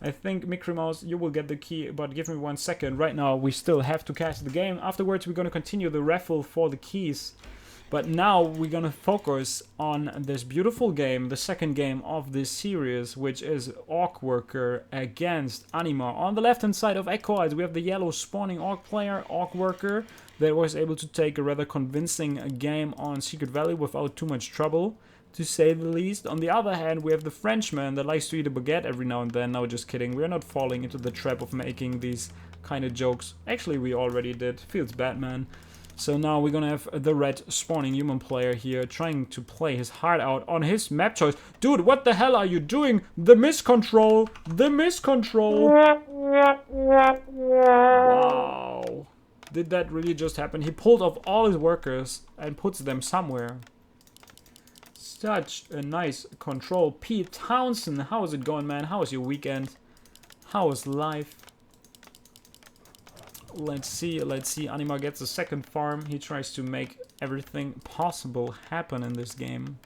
I think, Mickey Mouse, you will get the key, but give me 1 second. Right now, we still have to catch the game. Afterwards, we're gonna continue the raffle for the keys. But now, we're gonna focus on this beautiful game, the second game of this series, which is OrcWorker against Anima. On the left-hand side of Echoids, we have the yellow spawning Orc player, OrcWorker, that was able to take a rather convincing game on Secret Valley without too much trouble, to say the least. On the other hand, we have the Frenchman that likes to eat a baguette every now and then. No, just kidding. We're not falling into the trap of making these kind of jokes. Actually, we already did. Feels bad, man. So now we're gonna have the red spawning human player here trying to play his heart out on his map choice. Dude, what the hell are you doing? The miscontrol! The miscontrol! Wow. Did that really just happen? He pulled off all his workers and puts them somewhere. Such a nice control. Pete Townsend, how is it going, man? How is your weekend? How is life? Let's see. Anima gets a second farm. He tries to make everything possible happen in this game.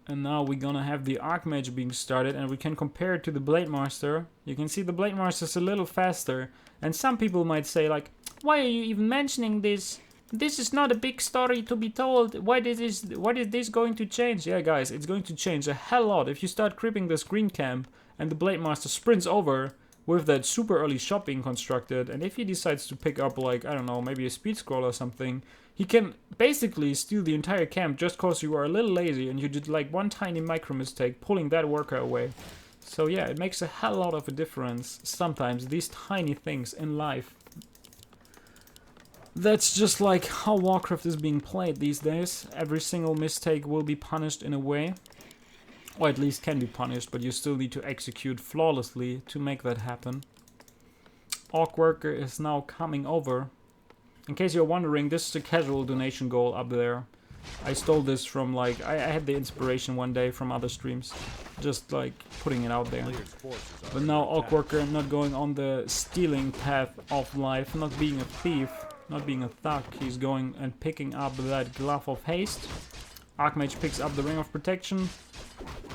And now we're gonna have the Archmage being started, and we can compare it to the Blade Master. You can see the Blade Master is a little faster. And some people might say, like, why are you even mentioning this? This is not a big story to be told. What is this going to change? Yeah, guys, it's going to change a hell lot if you start creeping this green camp and the Blade Master sprints over with that super early shot being constructed. And if he decides to pick up, like, I don't know, maybe a speed scroll or something, he can basically steal the entire camp just cause you are a little lazy and you did like one tiny micro mistake pulling that worker away. So yeah, it makes a hell lot of a difference sometimes, these tiny things in life. That's just like how Warcraft is being played these days. Every single mistake will be punished in a way. Or at least can be punished, but you still need to execute flawlessly to make that happen. OrcWorker is now coming over. In case you're wondering, this is a casual donation goal up there. I stole this from, like, I had the inspiration one day from other streams. Just, like, putting it out there. But now OrcWorker not going on the stealing path of life, not being a thief. Not being a thug, he's going and picking up that Glove of Haste. Archmage picks up the Ring of Protection.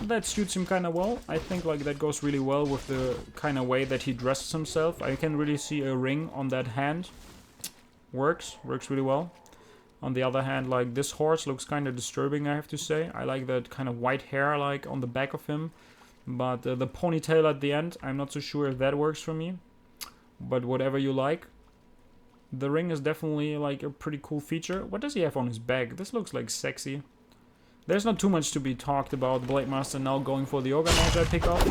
That suits him kind of well. I think like that goes really well with the kind of way that he dresses himself. I can really see a ring on that hand. Works really well. On the other hand, like this horse looks kind of disturbing, I have to say. I like that kind of white hair like on the back of him. But the ponytail at the end, I'm not so sure if that works for me. But whatever you like. The ring is definitely like a pretty cool feature. What does he have on his back? This looks like sexy. There's not too much to be talked about. Blade Master now going for the Ogre Mage I pick up.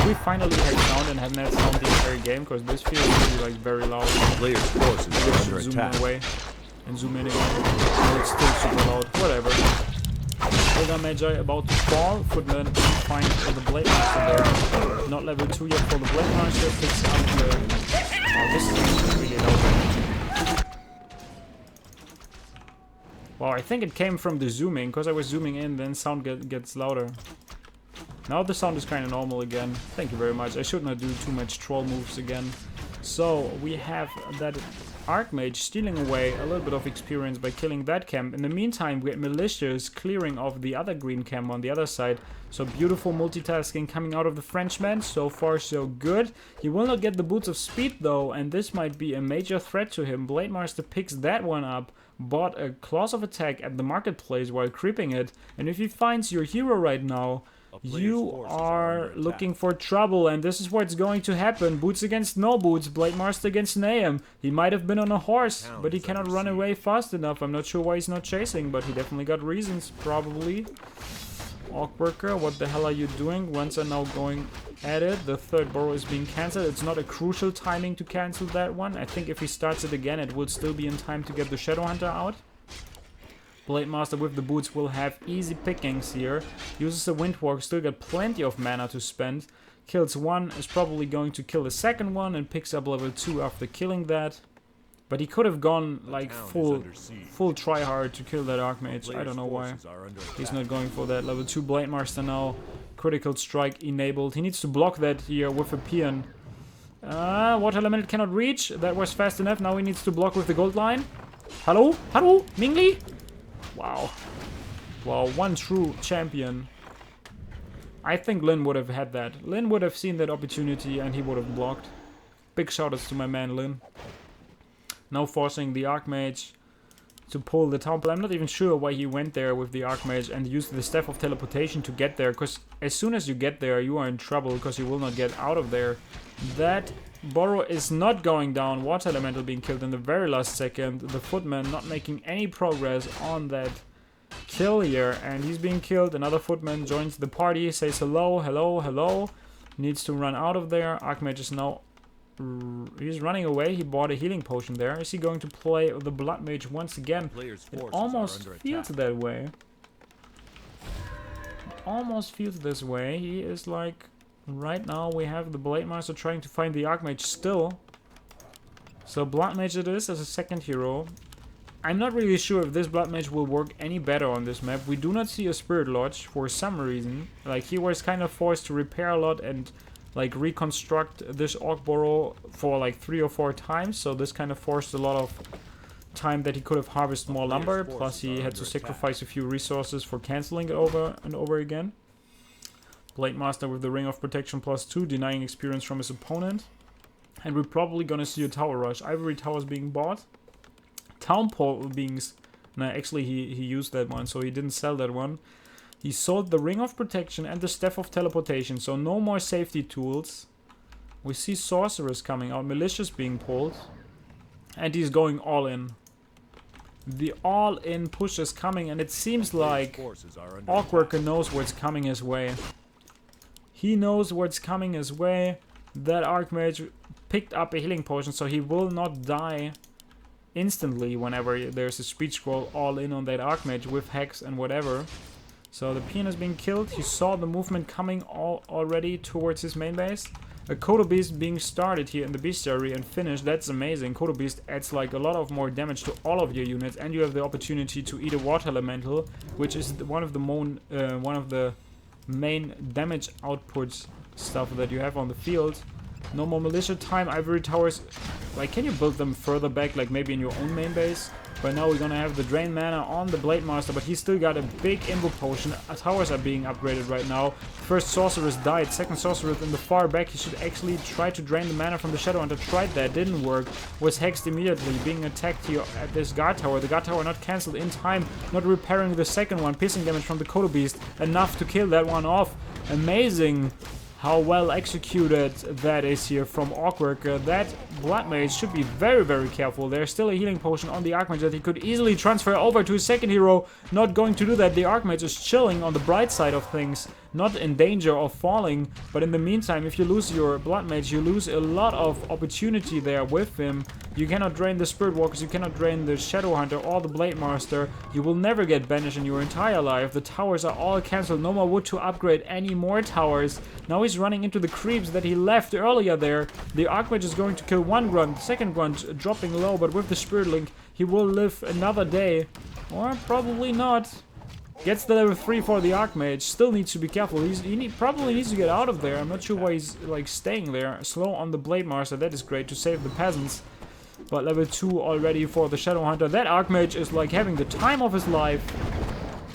We finally had sound and haven't had sound the entire game because this feels really like very loud. Player's force is under zoom attack. away and zoom in again. And it's still super loud. Whatever. Ogre Magi about to fall. Footman finds the Blade Master there. Not level 2 yet for the Blade Master. Picks up the... Oh, this is really loud. Wow, I think it came from the zooming, because I was zooming in, then sound gets louder. Now the sound is kind of normal again. Thank you very much. I should not do too much troll moves again. So, we have that Archmage stealing away a little bit of experience by killing that camp. In the meantime, we had Malicious clearing off the other green camp on the other side. So beautiful multitasking coming out of the Frenchman. So far, so good. He will not get the Boots of Speed, though, and this might be a major threat to him. Blade Master picks that one up. Bought a Claws of Attack at the marketplace while creeping it. And if he finds your hero right now, you are looking for trouble, and this is what's going to happen. Boots against no boots, Blade Master against Nahum. He might have been on a horse, but he cannot run away fast enough. I'm not sure why he's not chasing, but he definitely got reasons, probably. OrcWorker, what the hell are you doing? Runs are now going at it. The third burrow is being cancelled. It's not a crucial timing to cancel that one. I think if he starts it again, it will still be in time to get the Shadowhunter out. Blade Master with the boots will have easy pickings here. Uses a Windwalk, still got plenty of mana to spend. Kills one, is probably going to kill the second one and picks up level 2 after killing that. But he could have gone like full tryhard to kill that Archmage. I don't know why. He's not going for that. Level 2 Blade Master now. Critical Strike enabled. He needs to block that here with a Peon. Water Element cannot reach. That was fast enough. Now he needs to block with the Gold Line. Hello? Hello? Mingli? Wow. Well, one true champion. I think Lin would have had that. Lin would have seen that opportunity and he would have blocked. Big shoutouts to my man Lin. Now forcing the Archmage to pull the town. But I'm not even sure why he went there with the Archmage and used the Staff of Teleportation to get there. Because as soon as you get there, you are in trouble because you will not get out of there. That Burrow is not going down. Water Elemental being killed in the very last second. The Footman not making any progress on that kill here. And he's being killed. Another Footman joins the party. Says hello, hello, hello. Needs to run out of there. Archmage is now... He's running away. He bought a healing potion there. Is he going to play the Blood Mage once again? It almost feels that way. It almost feels this way. He is like... Right now we have the Blade Master trying to find the Archmage still. So Blood Mage it is as a second hero. I'm not really sure if this Blood Mage will work any better on this map. We do not see a Spirit Lodge for some reason. Like he was kind of forced to repair a lot and like reconstruct this Orc Burrow for like 3 or 4 times. So this kind of forced a lot of time that he could have harvested more lumber. Plus he had to sacrifice a few resources for cancelling it over and over again. Blade Master with the Ring of Protection +2, denying experience from his opponent. And we're probably gonna see a Tower Rush. Ivory Towers being bought. Town Portal being... No, actually he used that one, so he didn't sell that one. He sold the Ring of Protection and the Staff of Teleportation, so no more safety tools. We see Sorcerers coming out, Malicious being pulled. And he's going all in. The all-in push is coming, and it seems like OrcWorker knows what's coming his way. He knows what's coming his way. That Archmage picked up a healing potion, so he will not die instantly whenever there's a speed scroll all in on that Archmage with Hex and whatever. So the Peon is being killed. He saw the movement coming already towards his main base. A Kodo Beast being started here in the Bestiary and finished. That's amazing. Kodo Beast adds like a lot of more damage to all of your units, and you have the opportunity to eat a Water Elemental, which is one of the main damage output stuff that you have on the field. No more Militia time. Ivory Towers, like, can you build them further back, like maybe in your own main base? But now we're gonna have the Drain Mana on the Blade Master, but he's still got a big Imbu Potion. Towers are being upgraded right now. First Sorceress died. Second Sorceress in the far back. He should actually try to drain the mana from the Shadowhunter. Tried that, didn't work. Was hexed immediately, being attacked here at this Guard Tower. The Guard Tower not cancelled in time, not repairing the second one. Piercing damage from the Kodo Beast. Enough to kill that one off. Amazing how well executed that is here from OrcWorker. That Blood Mage should be very, very careful. There's still a healing potion on the Archmage that he could easily transfer over to his second hero. Not going to do that. The Archmage is chilling on the bright side of things. Not in danger of falling. But in the meantime, if you lose your Blood Mage, you lose a lot of opportunity there with him. You cannot drain the Spirit Walkers, you cannot drain the Shadowhunter or the Blade Master. You will never get banished in your entire life. The towers are all cancelled. No more wood to upgrade any more towers. Now he's running into the creeps that he left earlier there. The Archmage is going to kill one grunt. Second grunt dropping low, but with the Spirit Link, he will live another day. Or probably not. Gets the level 3 for the Archmage. Still needs to be careful. He probably needs to get out of there. I'm not sure why he's like staying there. Slow on the Blade Master. That is great to save the peasants. But level 2 already for the Shadowhunter. That Archmage is like having the time of his life.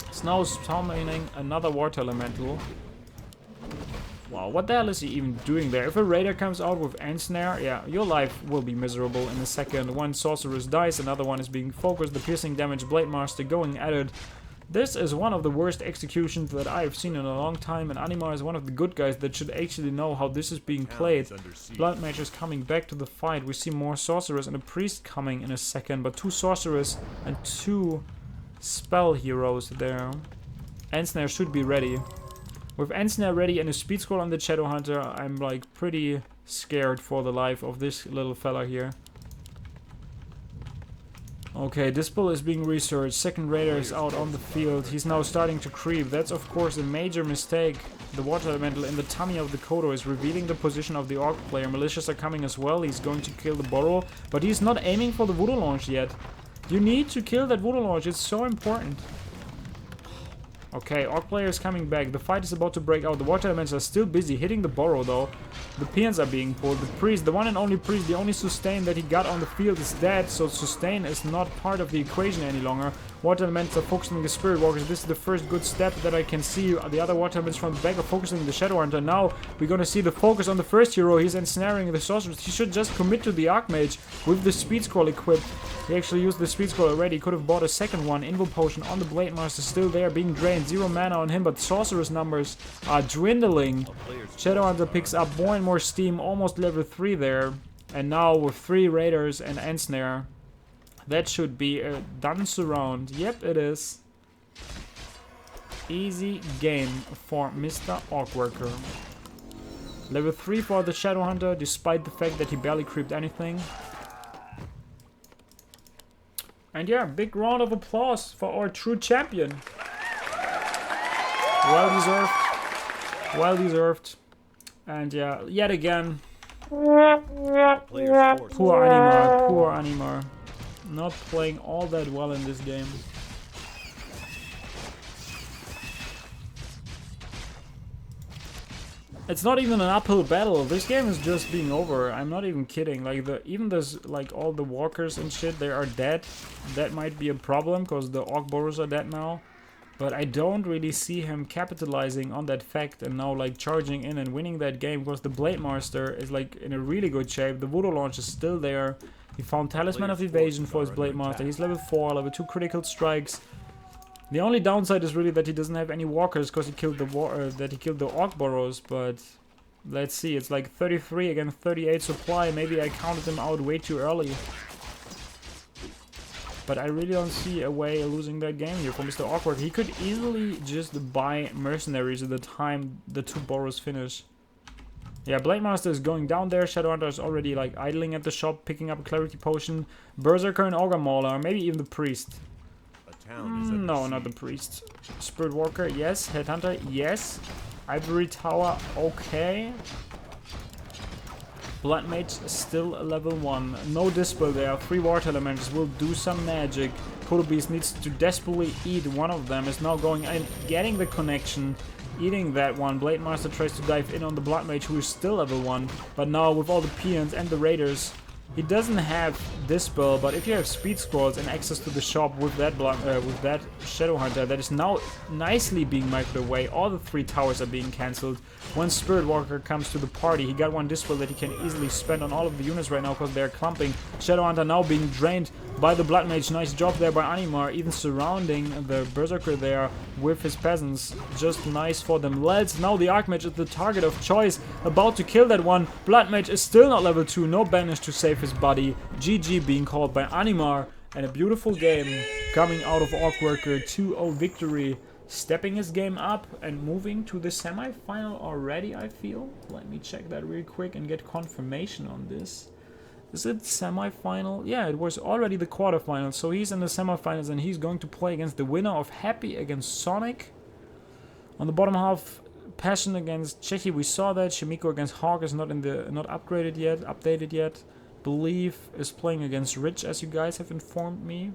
It's now summoning another Water Elemental. Wow, what the hell is he even doing there? If a Raider comes out with Ensnare, yeah, your life will be miserable in a second. One Sorceress dies, another one is being focused. The piercing damage, Blade Master going at it. This is one of the worst executions that I've seen in a long time, and Anima is one of the good guys that should actually know how this is being played. Blood Mage is coming back to the fight. We see more Sorcerers and a Priest coming in a second, but 2 Sorcerers and 2 Spell Heroes there. Ensnare should be ready. With Ensnare ready and a Speed Scroll on the Shadowhunter, I'm like pretty scared for the life of this little fella here. Okay, Dispel is being researched. Second Raider is out on the field. He's now starting to creep. That's of course a major mistake. The Water Elemental in the tummy of the Kodo is revealing the position of the Orc player. Malicious are coming as well. He's going to kill the Burrow, but he's not aiming for the Voodoo Launch yet. You need to kill that Voodoo Launch. It's so important. Okay, Orc player is coming back. The fight is about to break out. The Water Elementals are still busy hitting the Burrow though. The Peons are being pulled. The Priest, the one and only Priest, the only sustain that he got on the field is dead. So sustain is not part of the equation any longer. Water elements are focusing the Spirit Walkers. This is the first good step that I can see. The other water elements from the back are focusing the Shadow Hunter. Now we're gonna see the focus on the first hero. He's ensnaring the Sorceress. He should just commit to the Archmage with the Speed Scroll equipped. He actually used the Speed Scroll already. Could have bought a second one. Invo Potion on the Blade Master, still there, being drained. 0 mana on him, but Sorceress numbers are dwindling. Shadow Hunter picks up more and more steam, almost level 3 there. And now with 3 Raiders and Ensnare, that should be a done surround. Yep, it is. Easy game for Mr. OrcWorker. Level 3 for the Shadow Hunter, despite the fact that he barely creeped anything. And yeah, big round of applause for our true champion. Well deserved. Well deserved. And yeah, yet again. Poor Anima. Poor Anima. Not playing all that well in this game. It's not even an uphill battle. This game is just being over. I'm not even kidding. Like even there's like all the walkers and shit, they are dead. That might be a problem because the Orc Boros are dead now. But I don't really see him capitalizing on that fact and now like charging in and winning that game because the Blade Master is like in a really good shape. The Voodoo Launch is still there. He found Talisman of Evasion for his Blade Master. He's level 4, level 2 critical strikes. The only downside is really that he doesn't have any walkers because he killed the Orc Boros, but let's see, it's like 33 against 38 supply. Maybe I counted him out way too early. But I really don't see a way of losing that game here for Mr. OrcWorker. He could easily just buy mercenaries at the time the 2 Boros finish. Yeah, Blade Master is going down there. Shadow Hunter is already like idling at the shop, picking up a Clarity Potion. Berserker and Ogre Mauler, maybe even the Priest. No, not the Priest. Spirit Walker, yes. Headhunter, yes. Ivory Tower, okay. Blood Mage, still level 1. No Dispel there. 3 Water Elementals will do some magic. Kodo Beast needs to desperately eat one of them. Is now going and getting the connection. Eating that one. Blade Master tries to dive in on the Blood Mage, who is still level 1. But now with all the peons and the Raiders, he doesn't have Dispel, but if you have Speed Scrolls and access to the shop with that Shadow Hunter, that is now nicely being mic'd away. All the 3 towers are being cancelled. When Spirit Walker comes to the party, he got 1 Dispel that he can easily spend on all of the units right now because they're clumping. Shadow Hunter now being drained by the Blood Mage. Nice job there by Anima, even surrounding the Berserker there with his peasants. Just nice for them. Now the Archmage is the target of choice, about to kill that one. Blood Mage is still not level 2, no banish to save his body. GG being called by Animar, and a beautiful game coming out of OrcWorker. 2-0 victory, stepping his game up and moving to the semi-final already, I feel. Let me check that real quick and get confirmation on this. Is it semi-final? Yeah, it was already the quarterfinals, so he's in the semi-finals and he's going to play against the winner of Happy against Sonic. On the bottom half, Passion against Chechi, we saw that. Shimiko against Hawk is not updated yet. Believe is playing against Rich, as you guys have informed me.